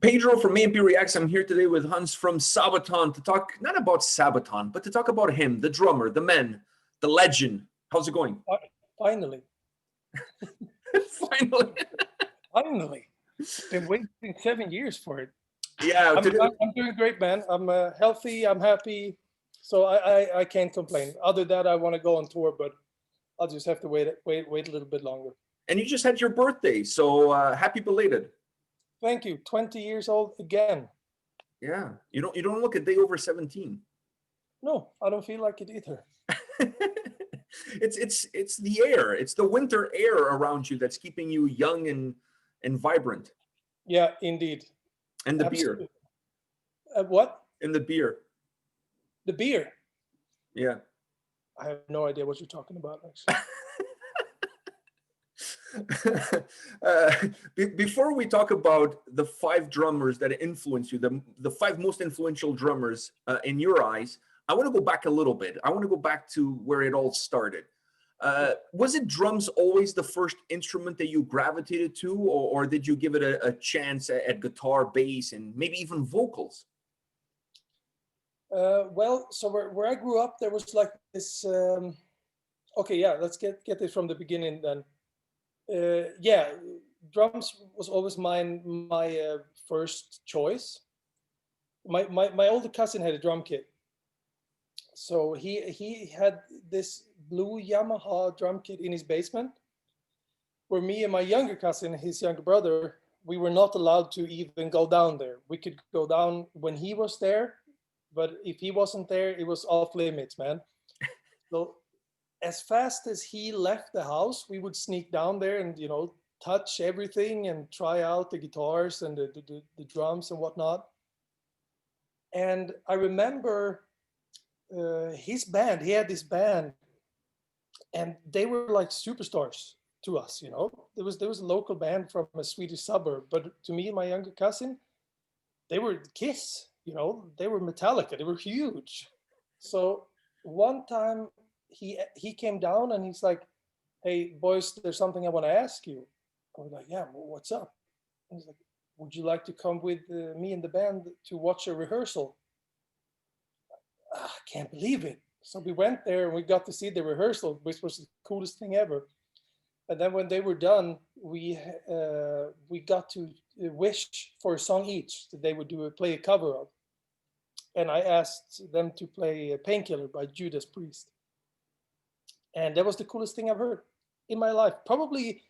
Pedro from A&P-REACTS. I'm here today with Hans from Sabaton to talk not about Sabaton, but to talk about him, the drummer, the man, the legend. How's it going? Finally. Finally. Finally. Been waiting 7 years for it. Yeah. I'm doing great, man. I'm healthy. I'm happy. So I can't complain. Other than that, I want to go on tour, but I'll just have to wait a little bit longer. And you just had your birthday, so happy belated. Thank you. 20 years old again. Yeah. You don't look a day over 17. No, I don't feel like it either. It's the air. It's the winter air around you that's keeping you young and vibrant. Yeah, indeed. And the Absolutely. beer. What? And the beer. The beer. Yeah. I have no idea what you're talking about, actually. Before we talk about the 5 drummers that influence you, the 5 most influential drummers in your eyes, I want to go back a little bit. I want to go back to where it all started. Was it drums always the first instrument that you gravitated to, or did you give it a chance at guitar, bass, and maybe even vocals? Well, so where I grew up, there was like this. Okay, yeah, let's get this from the beginning then. Yeah, drums was always my first choice. My older cousin had a drum kit, so he had this blue Yamaha drum kit in his basement, where me and my younger cousin, his younger brother, we were not allowed to even go down there. We could go down when he was there, but if he wasn't there, it was off limits, man. So as fast as he left the house, we would sneak down there and, touch everything and try out the guitars and the drums and whatnot. And I remember his band, he had this band, and they were like superstars to us, There was a local band from a Swedish suburb, but to me and my younger cousin, they were Kiss, they were Metallica, they were huge. So one time he came down and he's like, "Hey boys, there's something I want to ask you." I was like, "Yeah, well, what's up?" And he's like, "Would you like to come with me and the band to watch a rehearsal?" I can't believe it. So we went there and we got to see the rehearsal, which was the coolest thing ever. And then when they were done, we got to wish for a song each that they would play a cover of. And I asked them to play "Painkiller" by Judas Priest. And that was the coolest thing I've heard in my life. Probably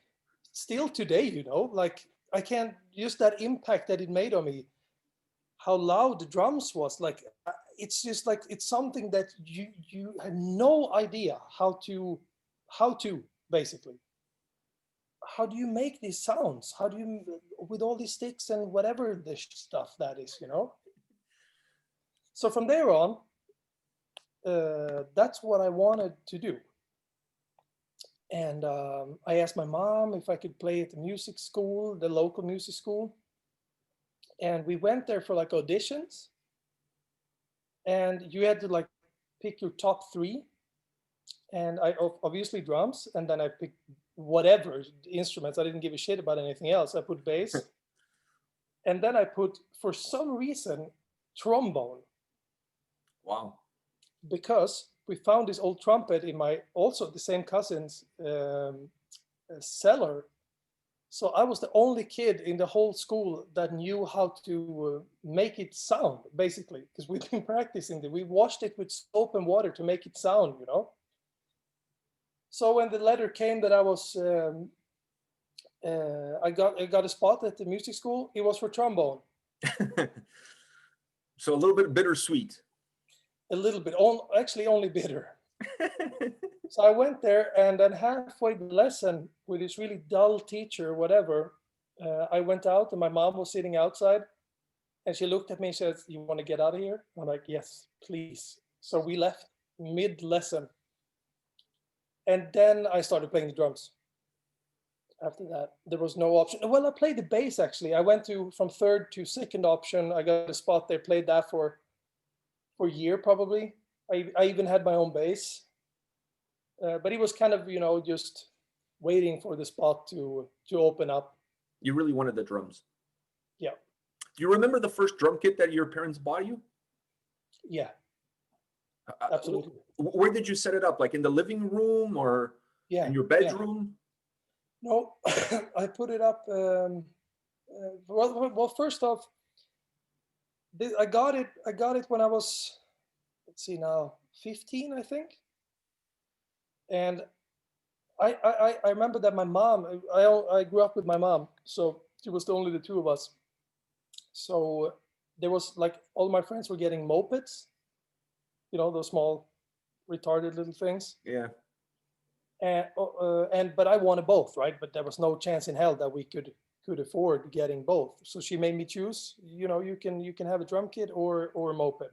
still today, like I can't use that impact that it made on me. How loud the drums was. Like, it's just like, it's something that you had no idea how to basically. How do you make these sounds? How do you, with all these sticks and whatever this stuff that is, So from there on, that's what I wanted to do. And I asked my mom if I could play at the music school, the local music school. And we went there for like auditions. And you had to like pick your top 3. And I obviously drums. And then I picked whatever instruments. I didn't give a shit about anything else. I put bass. And then I put, for some reason, trombone. Wow. Because we found this old trumpet in also the same cousin's cellar. So I was the only kid in the whole school that knew how to make it sound, basically, because we've been practicing it. We washed it with soap and water to make it sound, So when the letter came that I was, I got a spot at the music school, it was for trombone. So a little bit bittersweet. A little bit, actually only bitter. So I went there, and then halfway the lesson with this really dull teacher or whatever, I went out and my mom was sitting outside, and she looked at me and said, "You want to get out of here?" I'm like, "Yes, please." So we left mid-lesson. And then I started playing the drums. After that, there was no option. Well, I played the bass, actually. I went from 3rd to 2nd option. I got a spot there, played that for a year probably. I even had my own bass. But it was kind of, just waiting for the spot to open up. You really wanted the drums. Yeah. Do you remember the first drum kit that your parents bought you? Yeah, absolutely. Where did you set it up? Like in the living room or Yeah, in your bedroom? No, I put it up. Well, first off, I got it. I got it when I was, let's see now, 15, I think. And I remember that my mom. I grew up with my mom, so she was only the two of us. So there was like all my friends were getting mopeds, those small, retarded little things. Yeah. And but I wanted both, right? But there was no chance in hell that we could afford getting both. So she made me choose. You can have a drum kit or a moped.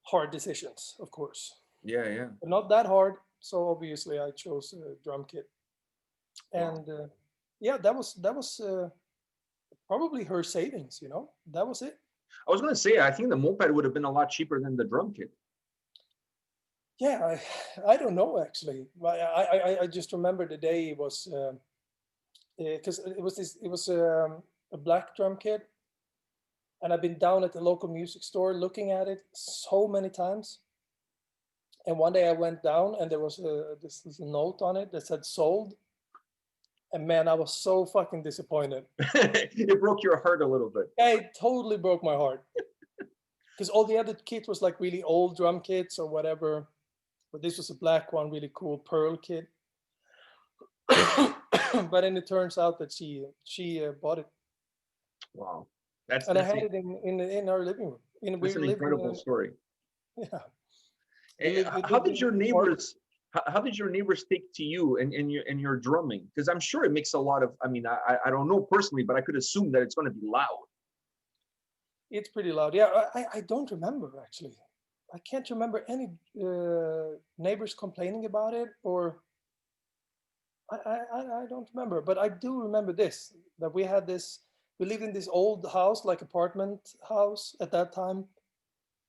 Hard decisions, of course. Yeah, yeah. But not that hard. So obviously I chose a drum kit. Wow. And yeah, that was probably her savings. That was it. I was going to say, I think the moped would have been a lot cheaper than the drum kit. Yeah, I don't know actually. I just remember the day it was because it was a black drum kit, and I've been down at the local music store looking at it so many times. And one day I went down and there was this little note on it that said sold. And man, I was so fucking disappointed. It broke your heart a little bit. Yeah, it totally broke my heart. Because all the other kit was like really old drum kits or whatever. But this was a black one, really cool pearl kit. But then it turns out that she bought it. Wow. I had it in our living room. That's an incredible story. Yeah. How did your neighbors take to you and your drumming? Because I'm sure it makes a lot of, I don't know personally, but I could assume that it's going to be loud. It's pretty loud. Yeah, I don't remember actually. I can't remember any neighbors complaining about it, or I don't remember. But I do remember this, that we lived in this old house, like apartment house at that time.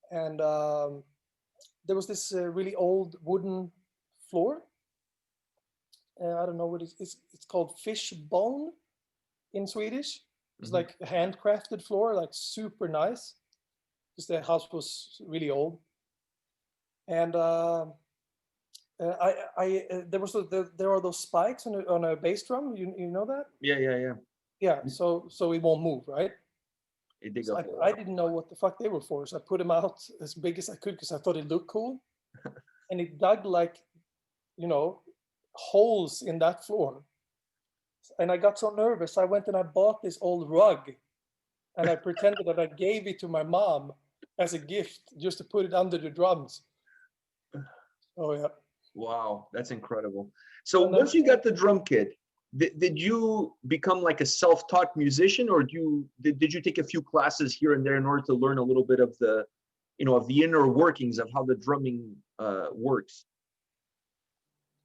And there was this really old wooden floor. I don't know what it's called, fish bone in Swedish. It's like a handcrafted floor, like super nice, because the house was really old. And there are those spikes on a bass drum. You know that? Yeah. Yeah. So it won't move, right? So I didn't know what the fuck they were for, so I put them out as big as I could because I thought it looked cool, and it dug like, holes in that floor. And I got so nervous, I went and I bought this old rug, and I pretended that I gave it to my mom as a gift just to put it under the drums. Oh yeah. Wow, that's incredible. So once you got the drum kit, did you become like a self-taught musician, or did you take a few classes here and there in order to learn a little bit of the inner workings of how the drumming works?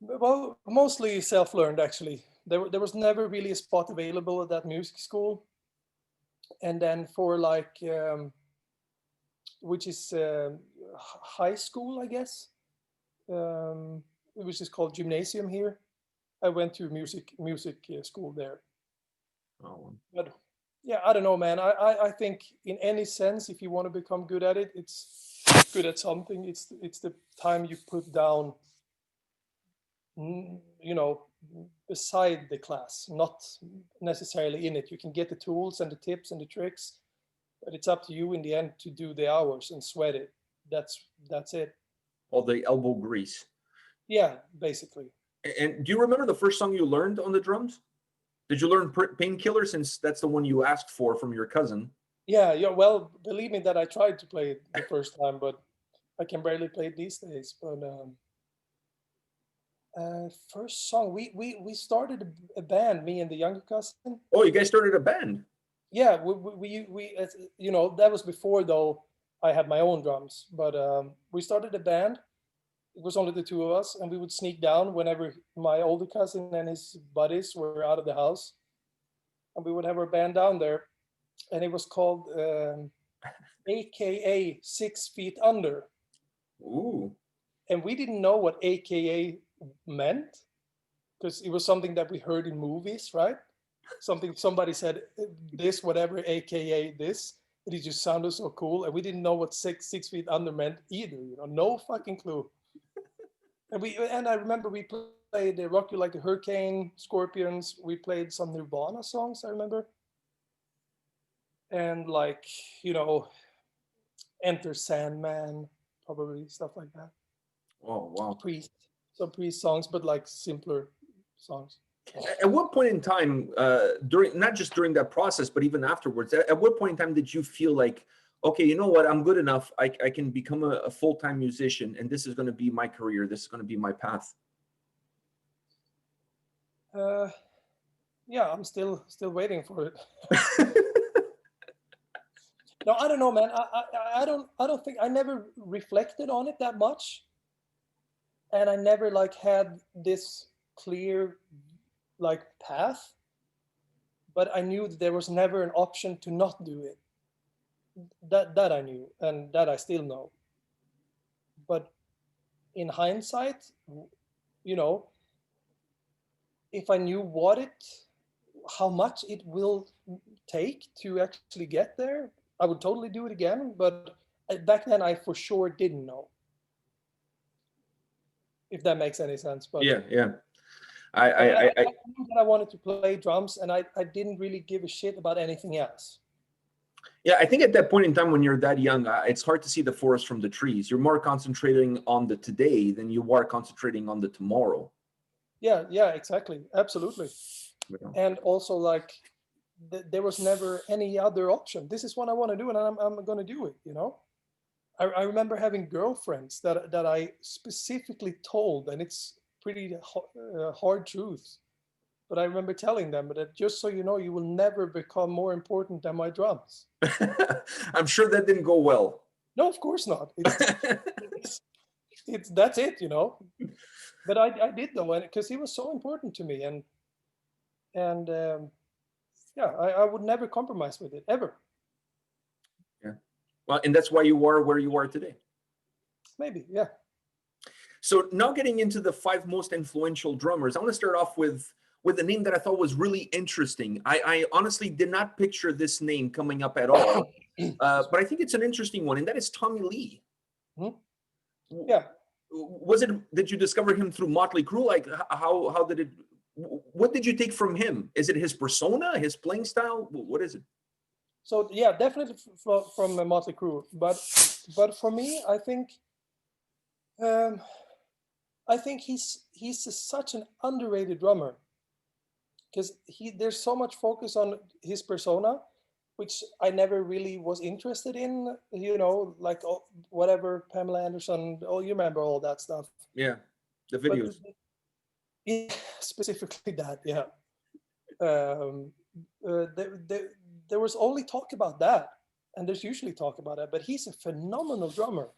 Well, mostly self-learned actually. There was never really a spot available at that music school. And then for like, which is high school, I guess, which is called gymnasium here. I went to music school there. Oh. But yeah, I don't know, man. I think in any sense, if you want to become good at it, it's good at something. It's the time you put down, beside the class, not necessarily in it. You can get the tools and the tips and the tricks, but it's up to you in the end to do the hours and sweat it. That's it. All the elbow grease. Yeah, basically. And do you remember the first song you learned on the drums? Did you learn Painkiller, since that's the one you asked for from your cousin? Yeah. Well, believe me that I tried to play it the first time, but I can barely play it these days. But first song, we started a band, me and the younger cousin. Oh, you guys started a band? Yeah, we that was before though I had my own drums, but we started a band. It was only the two of us, and we would sneak down whenever my older cousin and his buddies were out of the house, and we would have our band down there, and it was called AKA 6 Feet Under. Ooh. And we didn't know what AKA meant, because it was something that we heard in movies, right? somebody said this, whatever, AKA this. It just sounded so cool. And we didn't know what 6 feet under meant either, you know, no fucking clue. And I remember we played Rock You Like a Hurricane, Scorpions. We played some Nirvana songs, I remember. And like, you know, Enter Sandman, probably stuff like that. Oh, wow. Some Priest songs, but like simpler songs. At what point in time, during, not just during that process, but even afterwards, at what point in time did you feel like, okay, you know what, I'm good enough, I can become a full-time musician, and this is going to be my career, this is going to be my path? Yeah, I'm still waiting for it. No, I don't know, man. I don't think, I never reflected on it that much, and I never like had this clear like path. But I knew that there was never an option to not do it. That I knew, and that I still know. But in hindsight, you know, if I knew how much it will take to actually get there, I would totally do it again. But back then, I for sure didn't know. If that makes any sense. But yeah. I knew that I wanted to play drums, and I didn't really give a shit about anything else. Yeah, I think at that point in time when you're that young, it's hard to see the forest from the trees. You're more concentrating on the today than you are concentrating on the tomorrow. Yeah, exactly. Absolutely. Yeah. And also like there was never any other option. This is what I want to do, and I'm going to do it, you know. I remember having girlfriends that I specifically told, and it's pretty hard truth, but I remember telling them that just so you know, you will never become more important than my drums. I'm sure that didn't go well. No, of course not. It's that's it, you know. But I did though, because he was so important to me, and yeah, I would never compromise with it ever. Yeah. Well, and that's why you are where you are today. Maybe, yeah. So now getting into the 5 most influential drummers, I want to start off with a name that I thought was really interesting. I honestly did not picture this name coming up at all, but I think it's an interesting one, and that is Tommy Lee. Mm-hmm. Yeah. Did you discover him through Motley Crue? Like how did it, what did you take from him? Is it his persona, his playing style? What is it? So yeah, definitely from Motley Crue, but for me, I think he's such an underrated drummer, because there's so much focus on his persona, which I never really was interested in, you know, like whatever Pamela Anderson, you remember all that stuff. Yeah, the videos. Yeah, specifically that, yeah. There was only talk about that, and there's usually talk about that, but he's a phenomenal drummer,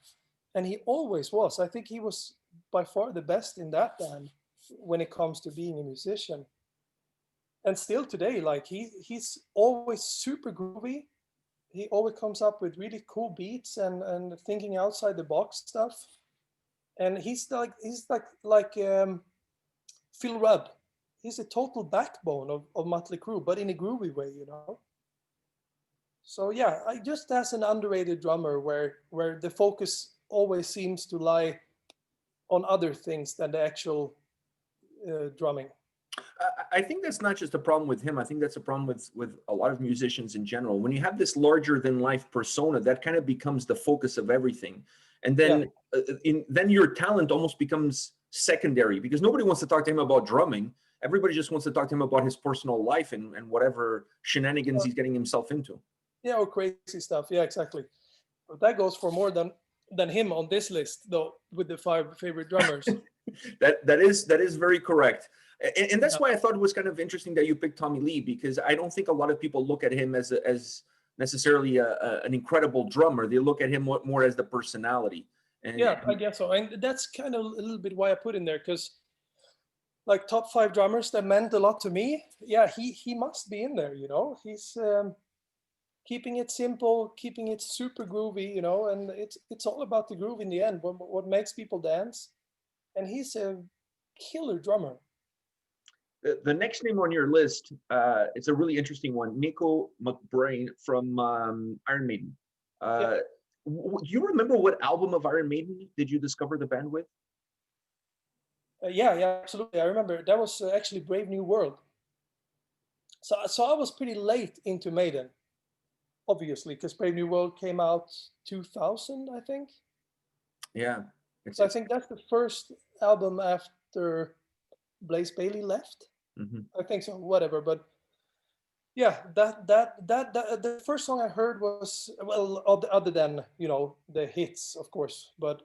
and he always was. I think he was by far the best in that band when it comes to being a musician. And still today, like he's always super groovy. He always comes up with really cool beats and thinking outside the box stuff. And he's like Phil Rudd. He's a total backbone of Motley Crue, but in a groovy way, you know. So yeah, I just as an underrated drummer where the focus always seems to lie on other things than the actual drumming. I think that's not just a problem with him. I think that's a problem with a lot of musicians in general. When you have this larger than life persona, that kind of becomes the focus of everything, and then then your talent almost becomes secondary, because nobody wants to talk to him about drumming. Everybody just wants to talk to him about his personal life and whatever shenanigans he's getting himself into. Yeah, or crazy stuff. Yeah, exactly. But that goes for more than him on this list, though, with the 5 favorite drummers. that is very correct. And that's why I thought it was kind of interesting that you picked Tommy Lee, because I don't think a lot of people look at him as necessarily an incredible drummer. They look at him more as the personality. And, yeah, I guess so. And that's kind of a little bit why I put in there, because like top 5 drummers that meant a lot to me. Yeah, he must be in there, you know. He's keeping it simple, keeping it super groovy, you know, and it's all about the groove in the end, what makes people dance. And he's a killer drummer. The next name on your list, it's a really interesting one. Nico McBrain from Iron Maiden. Yeah, Do you remember what album of Iron Maiden did you discover the band with? yeah, absolutely. I remember that was actually Brave New World. So I was pretty late into Maiden, obviously, because Brave New World came out 2000, I think. Yeah, So I it's think that's the first album after Blaze Bailey left. mhm. I think so, whatever. But yeah, that the first song I heard was, well, other than the hits, of course, but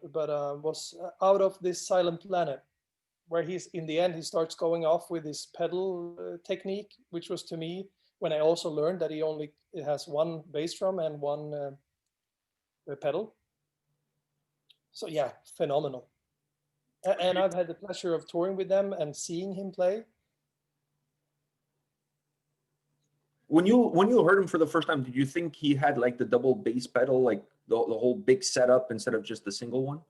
was Out of This Silent Planet, where he's in the end he starts going off with his pedal technique, which was to me when I also learned that he only has one bass drum and one pedal. So yeah, phenomenal. And I've had the pleasure of touring with them and seeing him play. When you heard him for the first time, did you think he had like the double bass pedal, like the whole big setup instead of just the single one?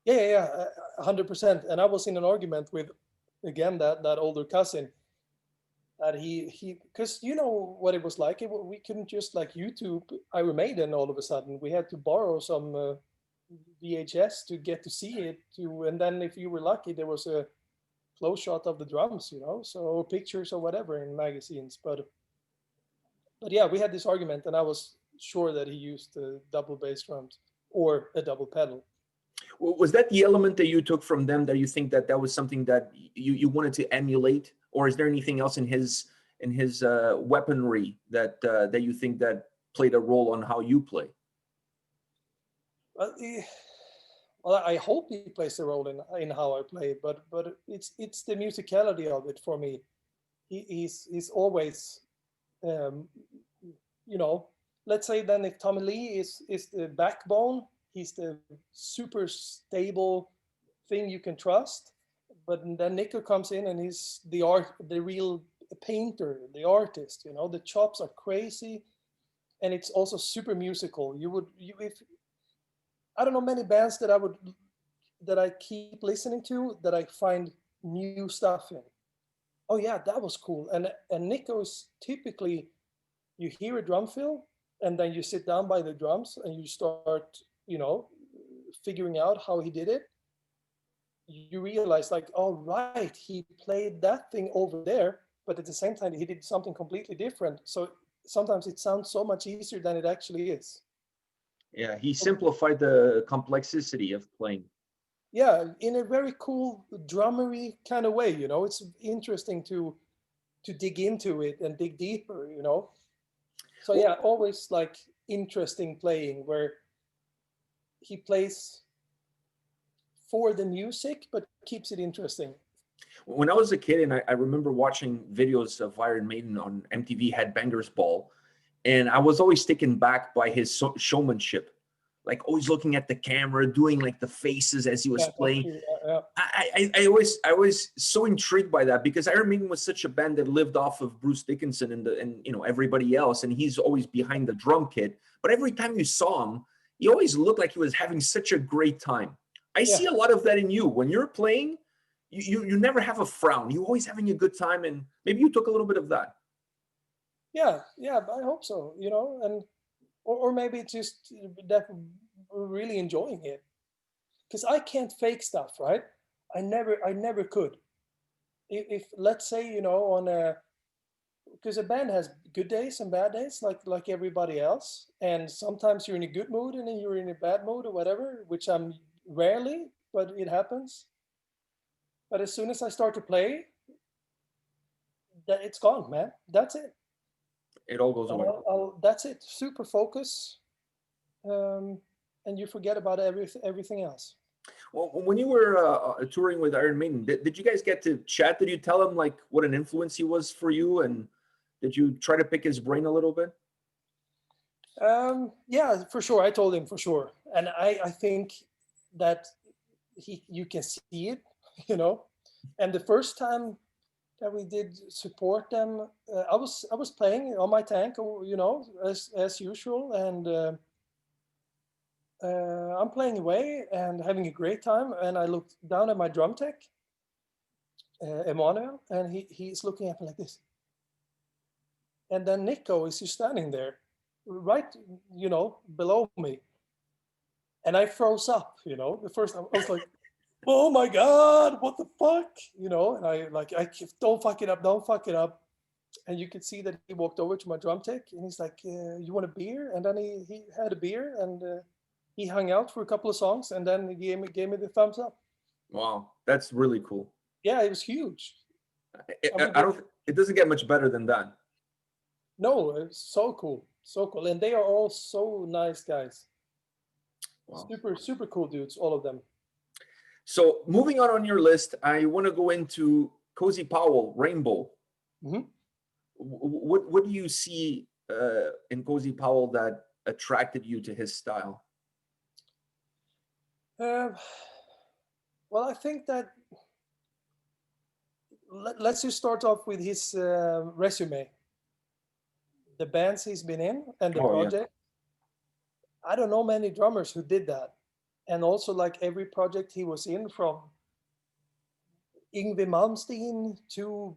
Yeah, 100%. And I was in an argument with, again, that older cousin, that he because you know what it was like. We couldn't just like YouTube Iron Maiden all of a sudden. We had to borrow some VHS to get to see it. And then if you were lucky, there was a close shot of the drums, so or pictures or whatever in magazines. But yeah, we had this argument, and I was sure that he used double bass drums or a double pedal. Was that the element that you took from them, that you think that that was something that you wanted to emulate, or is there anything else in his weaponry that you think that played a role on how you play? Well, well, I hope he plays a role in how I play, but it's the musicality of it for me. He's always, um, you know, let's say then if Tommy Lee is the backbone, he's the super stable thing you can trust. But then Nico comes in and he's the real painter, the artist. The chops are crazy, and it's also super musical. If I don't know many bands that I keep listening to that I find new stuff in. Oh yeah, that was cool. And Nico's typically, you hear a drum fill and then you sit down by the drums and you start, figuring out how he did it. You realize like, oh right, he played that thing over there, but at the same time he did something completely different. So sometimes it sounds so much easier than it actually is. Yeah, he simplified the complexity of playing. Yeah, in a very cool drummery kind of way. It's interesting to dig into it and dig deeper. So Well, yeah, always like interesting playing where he plays for the music but keeps it interesting. when I was a kid, and I remember watching videos of Iron Maiden on MTV Headbangers Ball, and I was always taken back by his showmanship, like always looking at the camera, doing like the faces as he was Yeah, playing. yeah. I always so intrigued by that, because Iron Maiden was such a band that lived off of Bruce Dickinson and everybody else, and he's always behind the drum kit. But every time you saw him, he always looked like he was having such a great time. I Yeah, see a lot of that in you when you're playing. You never have a frown. You're always having a good time, and maybe you took a little bit of that. yeah, I hope so, and or maybe it's just that we're really enjoying it, because I can't fake stuff, right? I never could. If let's say, on a, because a band has good days and bad days, like everybody else, and sometimes you're in a good mood and then you're in a bad mood or whatever, which I'm rarely, but it happens. But as soon as I start to play, that it's gone, man. That's it. It all goes away. That's it. Super focus, um, and you forget about everything else. Well, when you were touring with Iron Maiden, did you guys get to chat? Did you tell him like what an influence he was for you, and did you try to pick his brain a little bit? Yeah, for sure. I told him for sure, and I think that you can see it, you know. And the first time that we did support them, I was playing on my tank, as usual, and I'm playing away and having a great time. And I looked down at my drum tech, Emmanuel, and he's looking at me like this. And then Nico is just standing there, right, below me. And I froze up, the first time I was like, oh my God, what the fuck? And I don't fuck it up, don't fuck it up. And you could see that he walked over to my drum tech and he's like, you want a beer? And then he had a beer and he hung out for a couple of songs and then he gave me the thumbs up. Wow, that's really cool. Yeah, it was huge. It doesn't get much better than that. No, it's so cool. So cool. And they are all so nice guys. Wow. Super cool dudes, all of them. So moving on your list, I want to go into Cozy Powell, Rainbow. Mm-hmm. What do you see in Cozy Powell that attracted you to his style? Well, I think that let's just start off with his resume. The bands he's been in and the project. Yeah. I don't know many drummers who did that. And also like every project he was in, from Yngwie Malmsteen to,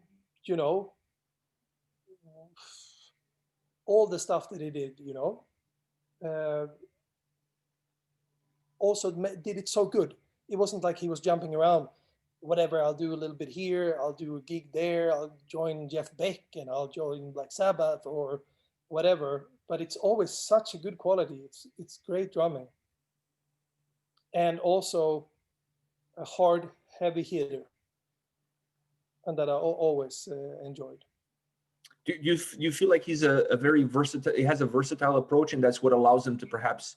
all the stuff that he did, also did it so good. It wasn't like he was jumping around, whatever, I'll do a little bit here, I'll do a gig there, I'll join Jeff Beck and I'll join Black Sabbath or whatever, but it's always such a good quality. It's great drumming. And also a hard, heavy hitter. And that I always enjoyed. Do you feel like he's a very versatile, he has a versatile approach, and that's what allows him to perhaps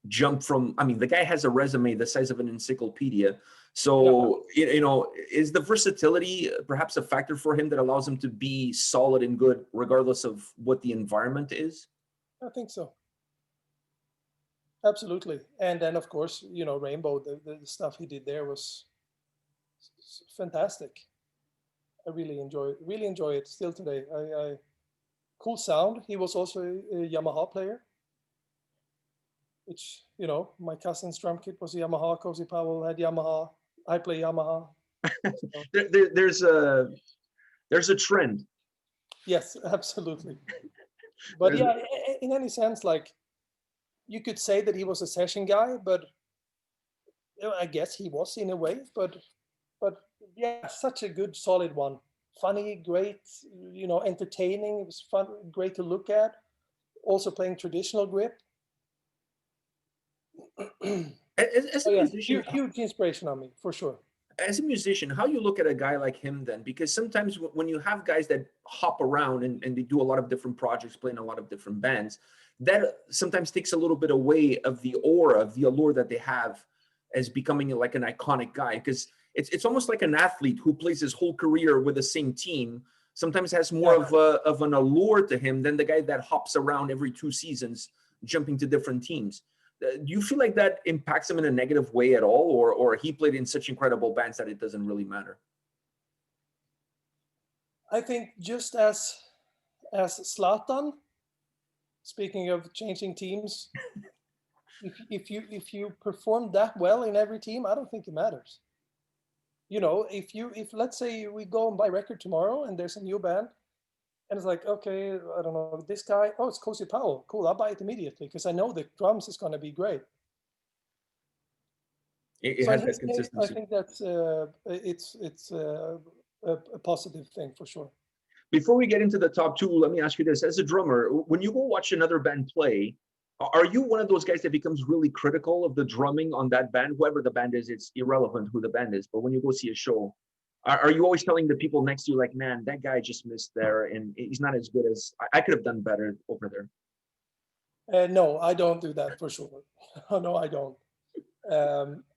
jump from, I mean, the guy has a resume the size of an encyclopedia. So, yeah. Is the versatility perhaps a factor for him that allows him to be solid and good regardless of what the environment is? I think so. Absolutely. And then, of course, Rainbow, the stuff he did there was fantastic. I really enjoy it still today. Cool sound. He was also a Yamaha player, which, my cousin's drum kit was a Yamaha. Cozy Powell had Yamaha. I play Yamaha. So. There's a trend. Yes, absolutely. But yeah, in any sense, like, you could say that he was a session guy, but I guess he was in a way, but yeah, such a good, solid one. Funny, great, entertaining. It was fun, great to look at. Also playing traditional grip. As a musician, huge inspiration on me, for sure. As a musician, how you look at a guy like him then? Because sometimes when you have guys that hop around and they do a lot of different projects, playing a lot of different bands, that sometimes takes a little bit away of the aura, of the allure that they have as becoming like an iconic guy. Because it's almost like an athlete who plays his whole career with the same team, sometimes has more of an allure to him than the guy that hops around every 2 seasons, jumping to different teams. Do you feel like that impacts him in a negative way at all, or he played in such incredible bands that it doesn't really matter? I think just as Zlatan, speaking of changing teams, if you perform that well in every team, I don't think it matters. If let's say we go and buy a record tomorrow and there's a new band, and it's like, okay, I don't know, this guy, oh, it's Cozy Powell. Cool, I'll buy it immediately because I know the drums is going to be great. It has that consistency. I think that's it's a positive thing for sure. Before we get into the top 2, let me ask you this. As a drummer, when you go watch another band play, are you one of those guys that becomes really critical of the drumming on that band? Whoever the band is, it's irrelevant who the band is. But when you go see a show, are you always telling the people next to you, like, man, that guy just missed there and he's not as good as I could have done better over there? No, I don't do that for sure. No, I don't.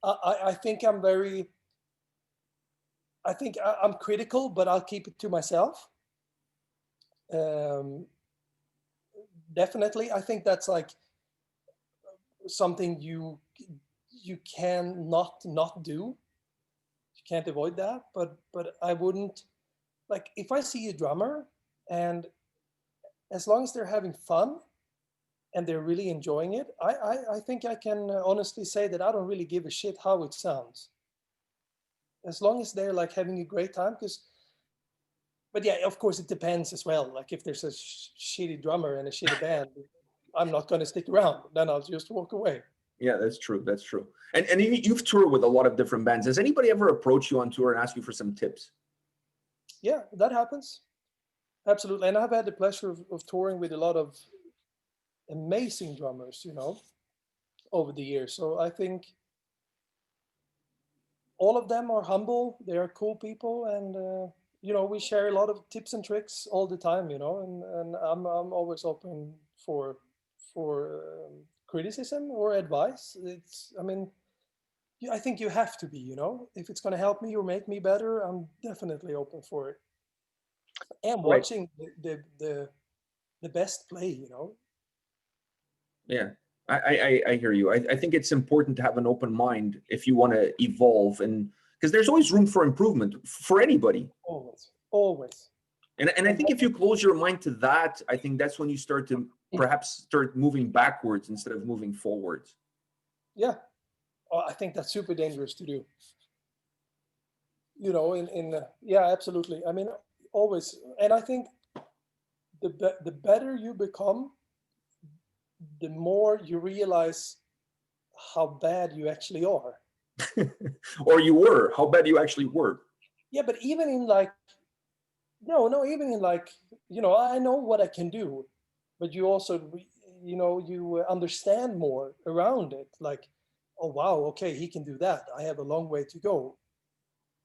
I think I'm I'm critical, but I'll keep it to myself. Definitely, I think that's like something you can not do. You can't avoid that, but I wouldn't, like, if I see a drummer and as long as they're having fun and they're really enjoying it, I think I can honestly say that I don't really give a shit how it sounds. as long as they're like having a great time. But yeah, of course it depends as well. Like if there's a shitty drummer and a shitty band, I'm not going to stick around. Then I'll just walk away. Yeah, that's true. That's true. And you've toured with a lot of different bands. Has anybody ever approached you on tour and asked you for some tips? Yeah, that happens. Absolutely. And I've had the pleasure of touring with a lot of amazing drummers, over the years. So I think all of them are humble. They are cool people. And, we share a lot of tips and tricks all the time, and I'm always open for criticism or advice. I think you have to be, if it's going to help me or make me better, I'm definitely open for it. And Right. watching the best play, Yeah, I hear you. I think it's important to have an open mind if you want to evolve, and because there's always room for improvement for anybody. Always. And I think if you close your mind to that, I think that's when you start to perhaps start moving backwards instead of moving forwards. Yeah. I think that's super dangerous to do. Yeah, absolutely. I mean, always. And I think the better you become, the more you realize how bad you actually are. Or you were, how bad you actually were. Yeah, but even in like, even in like, I know what I can do, but you also, you understand more around it. Like, oh, wow, okay, he can do that. I have a long way to go.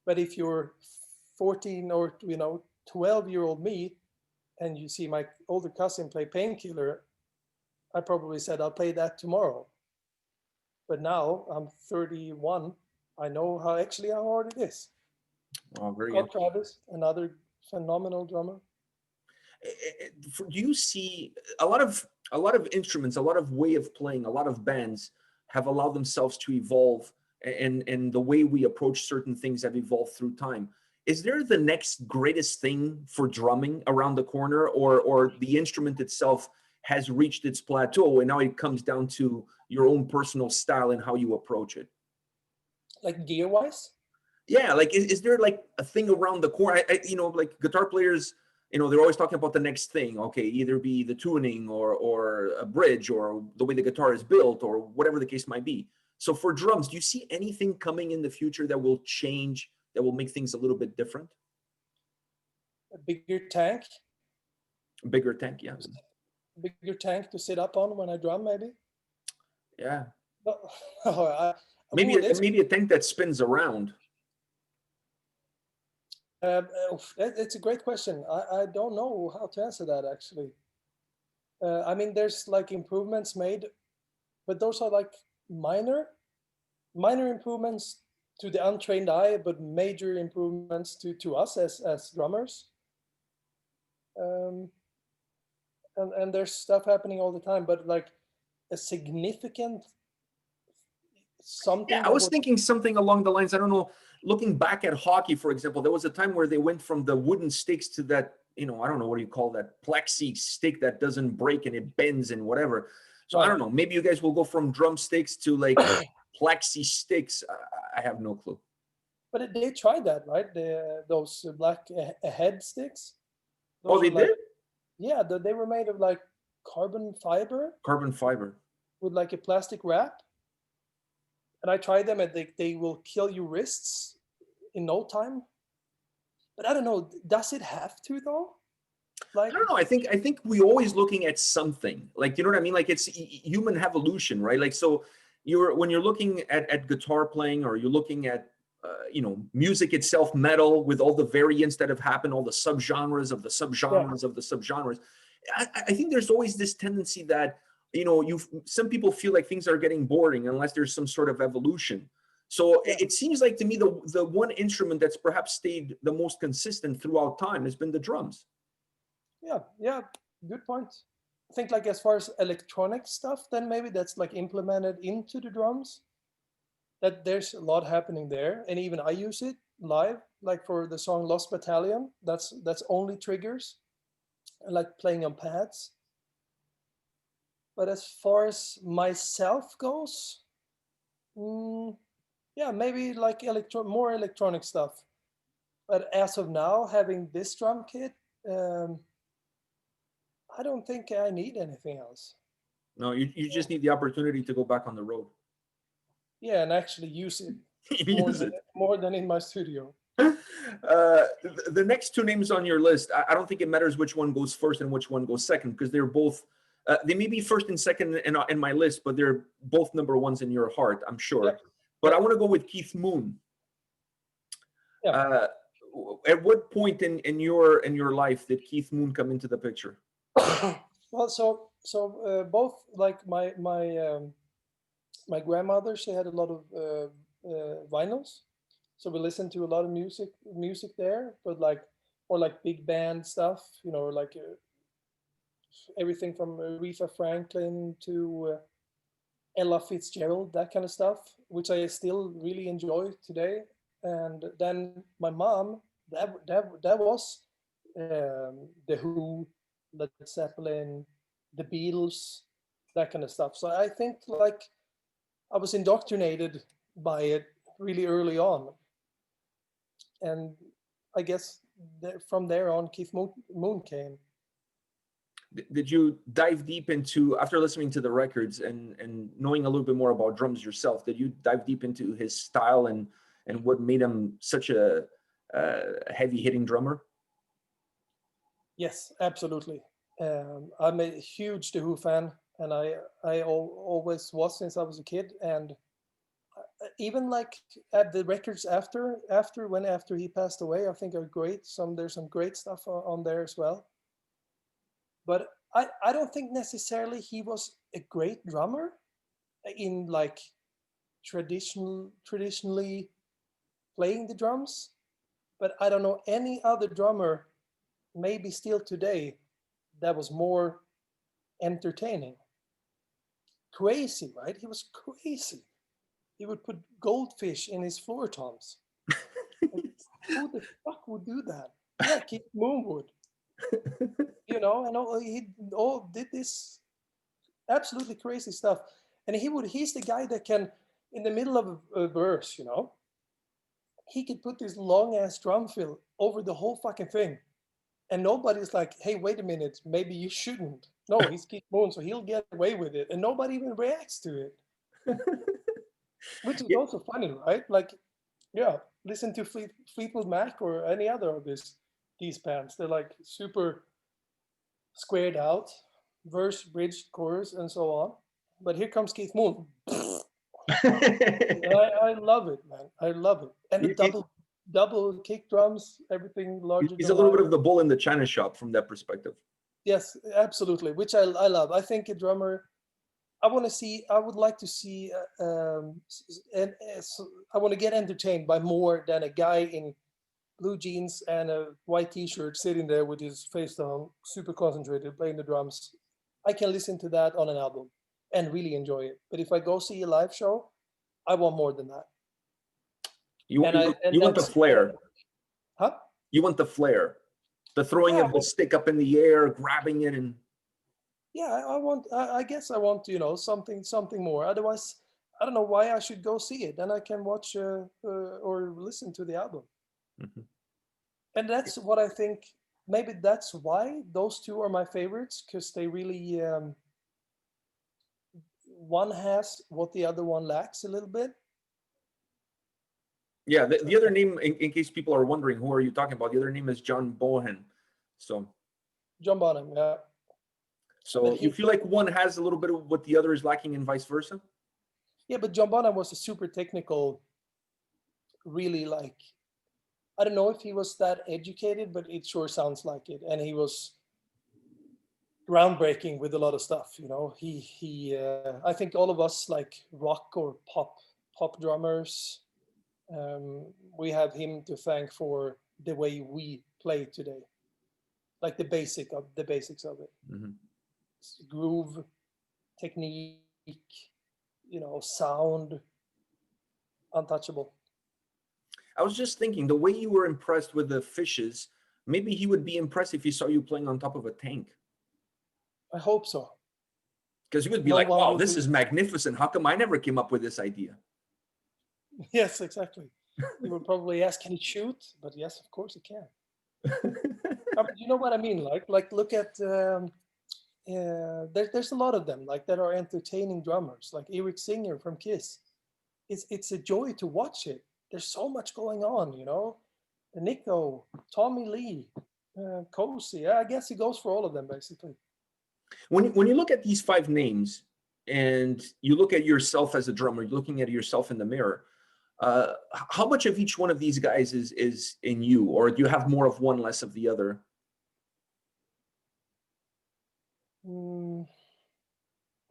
But if you're 14 or, 12-year-old me, and you see my older cousin play Painkiller, I probably said, I'll play that tomorrow. But now I'm 31. I know how hard it is. Oh, very Scott interesting. Travis, another phenomenal drummer. Do you see a lot of instruments, a lot of way of playing, a lot of bands have allowed themselves to evolve, and the way we approach certain things have evolved through time? Is there the next greatest thing for drumming around the corner, or the instrument itself has reached its plateau and now it comes down to your own personal style and how you approach it? Like gear wise? Yeah, like is there like a thing around the corner? Like guitar players, they're always talking about the next thing. Okay, either be the tuning or a bridge or the way the guitar is built or whatever the case might be. So for drums, do you see anything coming in the future that will change, that will make things a little bit different? A bigger tank? Bigger tank, yeah. Bigger tank to sit up on when I drum, maybe? Yeah. Maybe Maybe a tank that spins around. It's a great question. I don't know how to answer that, actually. I mean, there's like improvements made, but those are like minor improvements to the untrained eye, but major improvements to us as drummers. And there's stuff happening all the time, but like a significant something. Yeah, I was thinking something along the lines, I don't know, looking back at hockey, for example, there was a time where they went from the wooden sticks to that, I don't know, what do you call that, plexi stick that doesn't break and it bends and whatever. So I don't know, maybe you guys will go from drumsticks to like plexi sticks. I have no clue. But they tried that, right? Those black head sticks. Oh, they did? Yeah, they were made of like carbon fiber. Carbon fiber. With like a plastic wrap. And I tried them, and they will kill your wrists in no time. But I don't know, does it have to though? Like, I don't know. I think we always looking at something. Like, you know what I mean? Like it's human evolution, right? Like, so when you're looking at guitar playing, or you're looking at music itself, metal, with all the variants that have happened, all the subgenres of the subgenres of the subgenres. I think there's always this tendency that some people feel like things are getting boring unless there's some sort of evolution. So it seems like to me the one instrument that's perhaps stayed the most consistent throughout time has been the drums. Yeah, good point. I think like as far as electronic stuff, then maybe that's like implemented into the drums. That there's a lot happening there, and even I use it live, like for the song Lost Battalion. That's only triggers, I like playing on pads. But as far as myself goes, Yeah, maybe like more electronic stuff. But as of now, having this drum kit, um, I don't think I need anything else. No, you just need the opportunity to go back on the road. Yeah, and actually use it Use it. more than in my studio. The next two names on your list, I don't think it matters which one goes first and which one goes second, because they're both, they may be first and second in my list, but they're both number ones in your heart, I'm sure. Yep. But I want to go with Keith Moon. Yeah. At what point in your life did Keith Moon come into the picture? Well, so both like my grandmother, she had a lot of vinyls, so we listened to a lot of music there, but like or like big band stuff, you know, like everything from Aretha Franklin to Ella Fitzgerald, that kind of stuff, which I still really enjoy today. And then my mom, that was the Who, Led Zeppelin, the Beatles, that kind of stuff. So I think like I was indoctrinated by it really early on, and I guess from there on, Keith Moon came. Did you dive deep into, after listening to the records and knowing a little bit more about drums yourself, did you dive deep into his style and what made him such a heavy hitting drummer? Yes, absolutely. I'm a huge The Who fan, and I always was since I was a kid. And even like at the records after he passed away, I think are great. There's some great stuff on there as well. But I don't think necessarily he was a great drummer in like traditionally playing the drums. But I don't know any other drummer, maybe still today, that was more entertaining. Crazy, right? He was crazy. He would put goldfish in his floor toms. Like, who the fuck would do that? Yeah, Keith Moon would. You know, and he all did this absolutely crazy stuff. And he's the guy that can, in the middle of a verse, you know, he could put this long ass drum fill over the whole fucking thing. And nobody's like, hey, wait a minute, maybe you shouldn't. No, he's Keith Moon, so he'll get away with it. And nobody even reacts to it. Which is also funny, right? Like, yeah, listen to Fleetwood Mac or any other of these bands. They're like super squared out, verse, bridge, chorus, and so on. But here comes Keith Moon. I love it, man. I love it. And the double kick drums, everything larger. He's a little bit of the bull in the china shop from that perspective. Yes, absolutely. Which I love. I think a drummer. I would like to see, and I want to get entertained by more than a guy in blue jeans and a white T-shirt sitting there with his face down, super concentrated, playing the drums. I can listen to that on an album and really enjoy it. But if I go see a live show, I want more than that. You want the flair. Huh? You want the flair. The throwing of the stick up in the air, grabbing it, and yeah, I guess I want, you know, something more. Otherwise, I don't know why I should go see it. Then I can watch or listen to the album. Mm-hmm. And that's what I think. Maybe that's why those two are my favorites, because they really one has what the other one lacks a little bit. Yeah, the other name, in case people are wondering, who are you talking about? The other name is John Bonham. So John Bonham, yeah. So you feel like one has a little bit of what the other is lacking and vice versa? Yeah, but John Bonham was a super technical, really like, I don't know if he was that educated, but it sure sounds like it. And he was groundbreaking with a lot of stuff, you know. I think all of us like rock or pop drummers, we have him to thank for the way we play today, like the basics of it. Mm-hmm. Groove, technique, you know, sound, untouchable. I was just thinking, the way you were impressed with the fishes, maybe he would be impressed if he saw you playing on top of a tank. I hope so. Because he would be like, wow, this is magnificent. How come I never came up with this idea? Yes, exactly. You would probably ask, can it shoot? But yes, of course it can. You know what I mean? Like look at there's a lot of them like that are entertaining drummers, like Eric Singer from Kiss. It's a joy to watch it. There's so much going on, you know. Nico, Tommy Lee, Cozy. I guess it goes for all of them basically. When you look at these 5 names and you look at yourself as a drummer, you're looking at yourself in the mirror, how much of each one of these guys is in you, or do you have more of one, less of the other?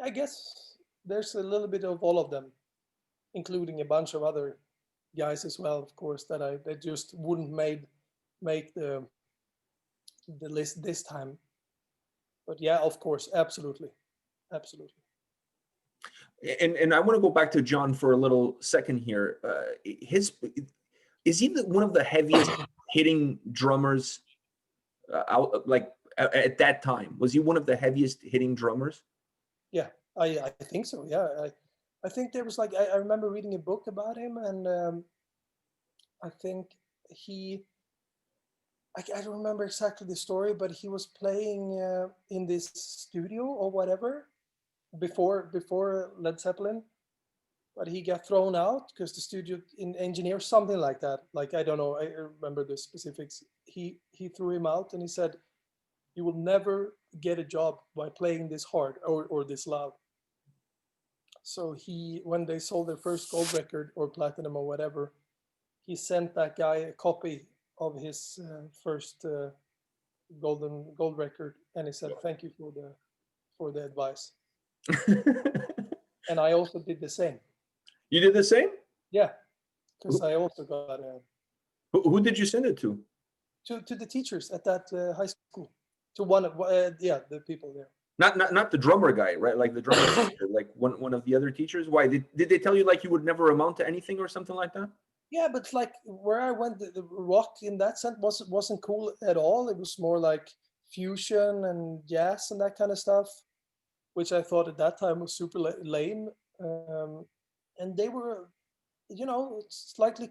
I guess there's a little bit of all of them, including a bunch of other guys as well, of course, that just wouldn't make the list this time. But yeah, of course, absolutely. And I want to go back to John for a little second here. Is he one of the heaviest hitting drummers out, like at that time? Was he one of the heaviest hitting drummers? Yeah, I think so. Yeah, I think there was like I remember reading a book about him, and I think I don't remember exactly the story, but he was playing in this studio or whatever before Led Zeppelin, but he got thrown out because the studio engineer, something like that. Like I don't know, I remember the specifics. He threw him out and he said, "You will never get a job by playing this hard or this loud." So when they sold their first gold record or platinum or whatever, he sent that guy a copy of his first gold record, and he said, "Thank you for the advice." And I also did the same. You did the same? Yeah, because I also got who did you send it to? To the teachers at that high school, to one of the people there. Not the drummer guy, right? Like the drummer teacher, like one of the other teachers. Why did they tell you like you would never amount to anything or something like that? Yeah, but like where I went, the rock in that sense wasn't cool at all. It was more like fusion and jazz and that kind of stuff, which I thought at that time was super lame. And they were, you know, slightly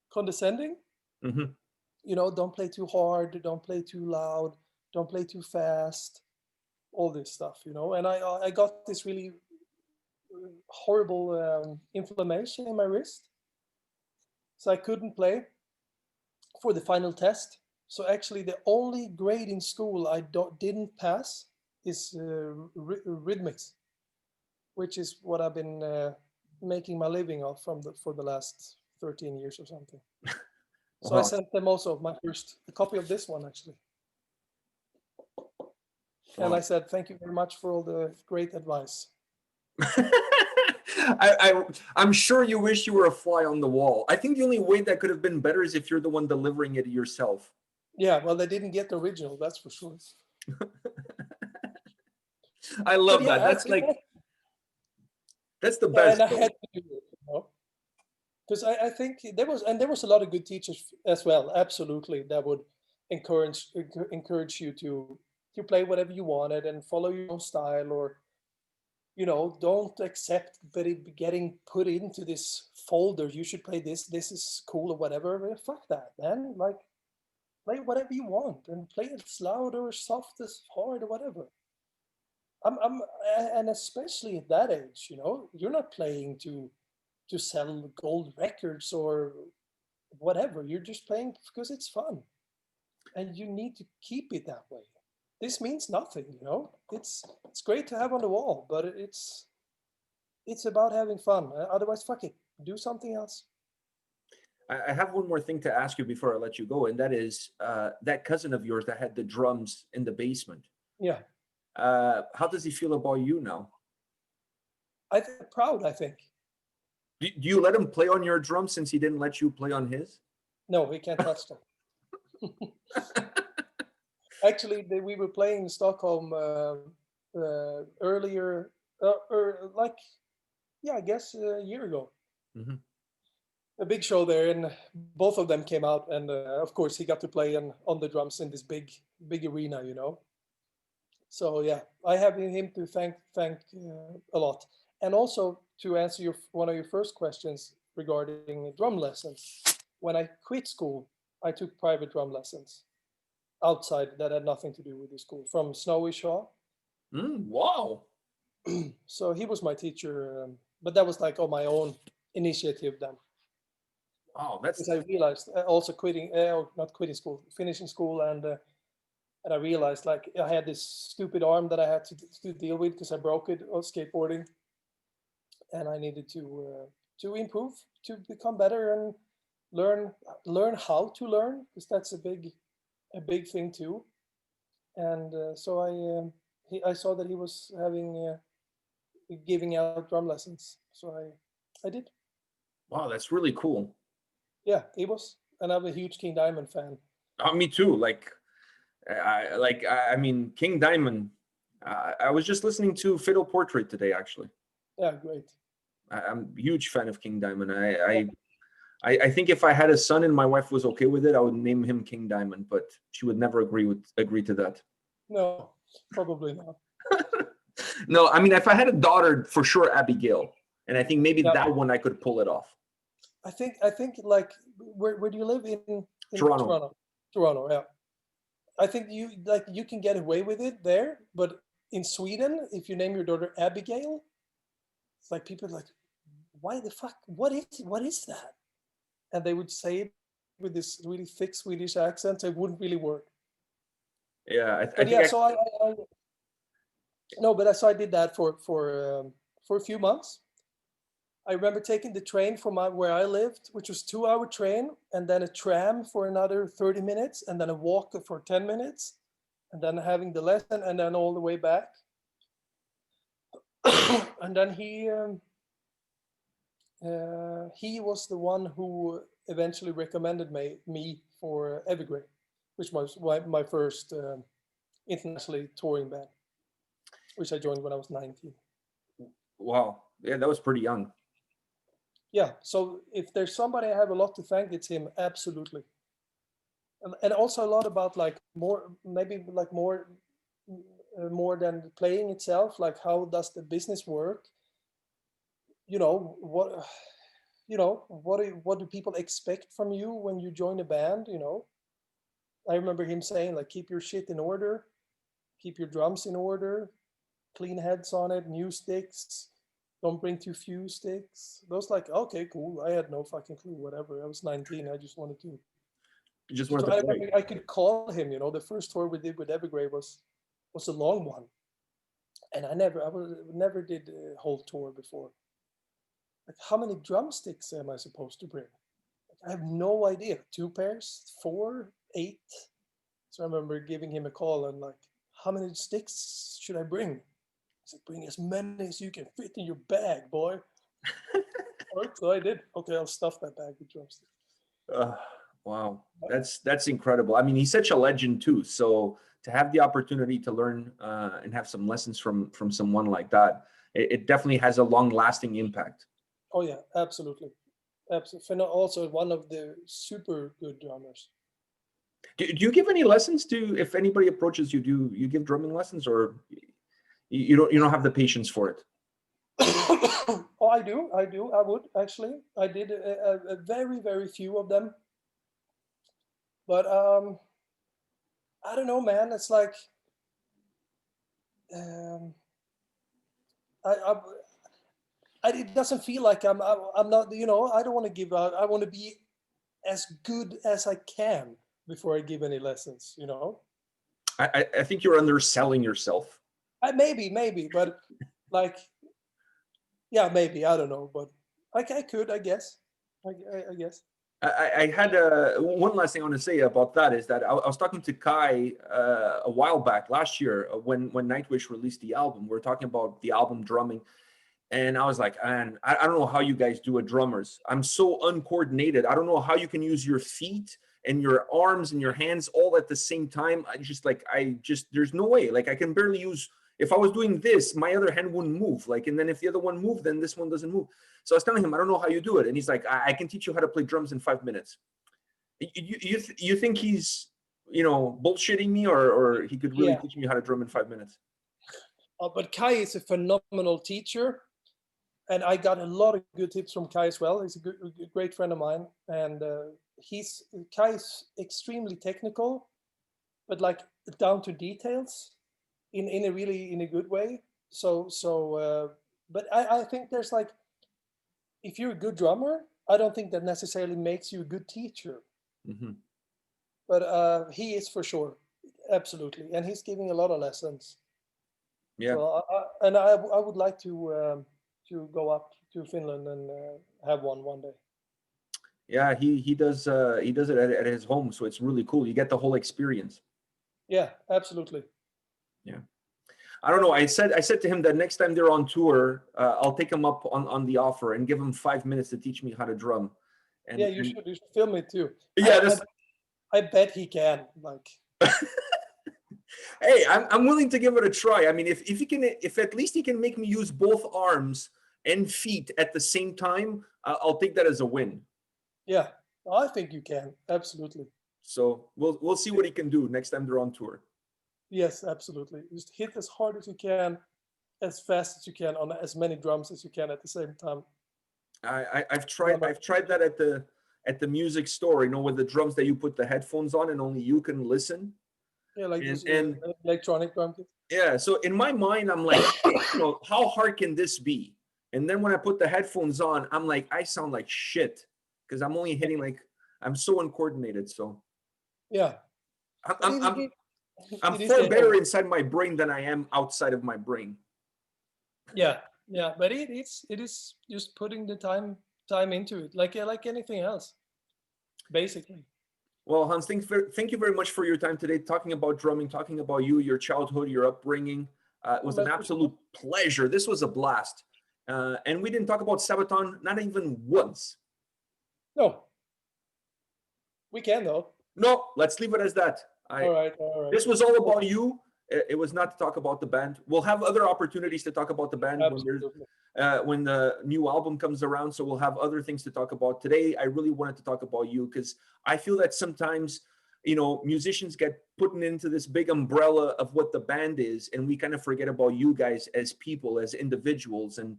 condescending. Mm-hmm. You know, don't play too hard, don't play too loud, don't play too fast, all this stuff, you know. And I got this really horrible inflammation in my wrist, so I couldn't play for the final test. So actually, the only grade in school I didn't pass is rhythmics, which is what I've been making my living off for the last 13 years or something. So I sent them also my first copy of this one actually. And I said, "Thank you very much for all the great advice." I'm sure you wish you were a fly on the wall. I think the only way that could have been better is if you're the one delivering it yourself. Yeah, well, they didn't get the original, that's for sure. I love that. That's the best. And I had to do it, you know, because I think there was a lot of good teachers as well. Absolutely, that would encourage you to play whatever you wanted and follow your own style, or you know, don't accept that it getting put into this folder. You should play this. This is cool or whatever. Fuck that, man. Like, play whatever you want and play it as loud or soft as hard or whatever. And especially at that age, you know, you're not playing to sell gold records or whatever. You're just playing because it's fun, and you need to keep it that way. This means nothing, you know. It's great to have on the wall, but it's about having fun. Otherwise, fuck it, do something else. I have one more thing to ask you before I let you go, and that is that cousin of yours that had the drums in the basement. Yeah. How does he feel about you now? I'm proud, I think. Do you let him play on your drums since he didn't let you play on his? No, he can't touch them. Actually, we were playing in Stockholm earlier, I guess a year ago. Mm-hmm. A big show there, and both of them came out, and of course he got to play on the drums in this big arena, you know. So yeah, I have him to thank a lot, and also to answer one of your first questions regarding drum lessons, when I quit school, I took private drum lessons outside that had nothing to do with the school from Snowy Shaw. Wow. So he was my teacher, but that was like on my own initiative then. Wow, that's. Because I realized also not quitting school, finishing school, and I realized like I had this stupid arm that I had to deal with because I broke it on skateboarding, and I needed to improve, to become better, and learn how to learn, because that's a big thing too. And so I saw that he was giving out drum lessons, so I did. Wow, that's really cool. Yeah, he was, and I'm a huge King Diamond fan. Me too. I mean, King Diamond. I was just listening to Fiddle Portrait today, actually. Yeah, great. I'm a huge fan of King Diamond. I think if I had a son and my wife was okay with it, I would name him King Diamond, but she would never agree to that. No, probably not. No, I mean, if I had a daughter, for sure, Abigail, and I think maybe that one I could pull it off. I think like where do you live in Toronto? Toronto, yeah. I think you can get away with it there, but in Sweden, if you name your daughter Abigail, it's like people are like, why the fuck? What is that? And they would say it with this really thick Swedish accent, so it wouldn't really work. Yeah, so I did that for a few months. I remember taking the train from where I lived, which was 2-hour train, and then a tram for another 30 minutes, and then a walk for 10 minutes, and then having the lesson, and then all the way back. And then he was the one who eventually recommended me for Evergrey, which was my first internationally touring band, which I joined when I was 19. Wow. Yeah, that was pretty young. Yeah, so if there's somebody I have a lot to thank, it's him, absolutely. And also a lot about like more than playing itself, like how does the business work? What do people expect from you when you join a band? I remember him saying like, keep your shit in order, keep your drums in order, clean heads on it, new sticks. Don't bring too few sticks. Those like, okay, cool. I had no fucking clue, whatever. I was 19. I just wanted to. I could call him, the first tour we did with Evergrey was a long one. And I never did a whole tour before. Like, how many drumsticks am I supposed to bring? Like, I have no idea. 2 pairs, 4, 8. So I remember giving him a call and like, how many sticks should I bring? Said, bring as many as you can fit in your bag, boy. So I did. Okay, I'll stuff that bag with drumsticks. Wow, that's incredible. I mean, he's such a legend too. So to have the opportunity to learn and have some lessons from someone like that, it definitely has a long-lasting impact. Oh yeah, absolutely. And also one of the super good drummers. Do you give any lessons if anybody approaches you? Do you give drumming lessons, or you don't have the patience for it? Oh, I do. I would actually. I did a very, very few of them. But I don't know, man. It's like it doesn't feel like I'm not. I don't want to give out. I want to be as good as I can before I give any lessons. I think you're underselling yourself. Maybe, but like, yeah, maybe, I don't know, but I could, I guess. I guess. I had one last thing I want to say about that is that I was talking to Kai a while back last year when Nightwish released the album. We were talking about the album drumming, and I was like, man, I don't know how you guys do it, drummers. I'm so uncoordinated. I don't know how you can use your feet and your arms and your hands all at the same time. There's no way. Like, I can barely use. If I was doing this, my other hand wouldn't move. Like, and then if the other one moved, then this one doesn't move. So I was telling him, I don't know how you do it. And he's like, I can teach you how to play drums in 5 minutes. You think he's, bullshitting me, or he could really teach me how to drum in 5 minutes? But Kai is a phenomenal teacher. and I got a lot of good tips from Kai as well. He's a great friend of mine, and Kai's extremely technical, but like down to details, in a good way. But I think there's like, if you're a good drummer, I don't think that necessarily makes you a good teacher. Mm-hmm. But he is for sure, absolutely, and he's giving a lot of lessons. Yeah. So I would like to go up to Finland and have one day. Yeah, he does it at his home, so it's really cool. You get the whole experience. Yeah, absolutely. Yeah. I don't know. I said to him that next time they're on tour, I'll take him up on the offer and give him 5 minutes to teach me how to drum. And, yeah, you should film it too. Yeah, I bet he can. Like, hey, I'm willing to give it a try. I mean, if at least he can make me use both arms and feet at the same time, I'll take that as a win. Yeah, I think you can, absolutely. So we'll see what he can do next time they're on tour. Yes, absolutely. Just hit as hard as you can, as fast as you can, on as many drums as you can at the same time. I've tried that at the music store, you know, with the drums that you put the headphones on and only you can listen. Yeah, like and electronic drum kit. Yeah, so in my mind, I'm like, you know, how hard can this be? And then when I put the headphones on, I'm like, I sound like shit because I'm only hitting like, I'm so uncoordinated. So yeah, I'm far better inside my brain than I am outside of my brain. Yeah, but it is just putting the time into it, like anything else, basically. Well, Hans, thank you very much for your time today, talking about drumming, talking about you, your childhood, your upbringing. It was an absolute pleasure. This was a blast. And we didn't talk about Sabaton, not even once. No. We can, though. No, let's leave it as that. All right. This was all about you. It was not to talk about the band. We'll have other opportunities to talk about the band when the new album comes around. So we'll have other things to talk about. Today, I really wanted to talk about you because I feel that sometimes, you know, musicians get put into this big umbrella of what the band is, and we kind of forget about you guys as people, as individuals, and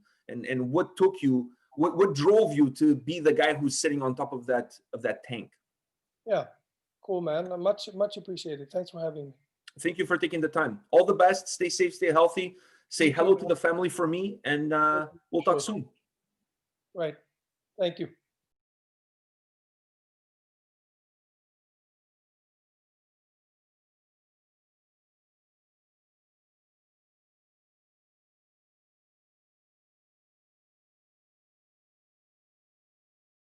what took you, what drove you to be the guy who's sitting on top of that tank. Yeah, cool, man. Much appreciated. Thanks for having me. Thank you for taking the time. All the best. Stay safe, stay healthy. Say hello to the family for me, and we'll talk soon. Right. Thank you.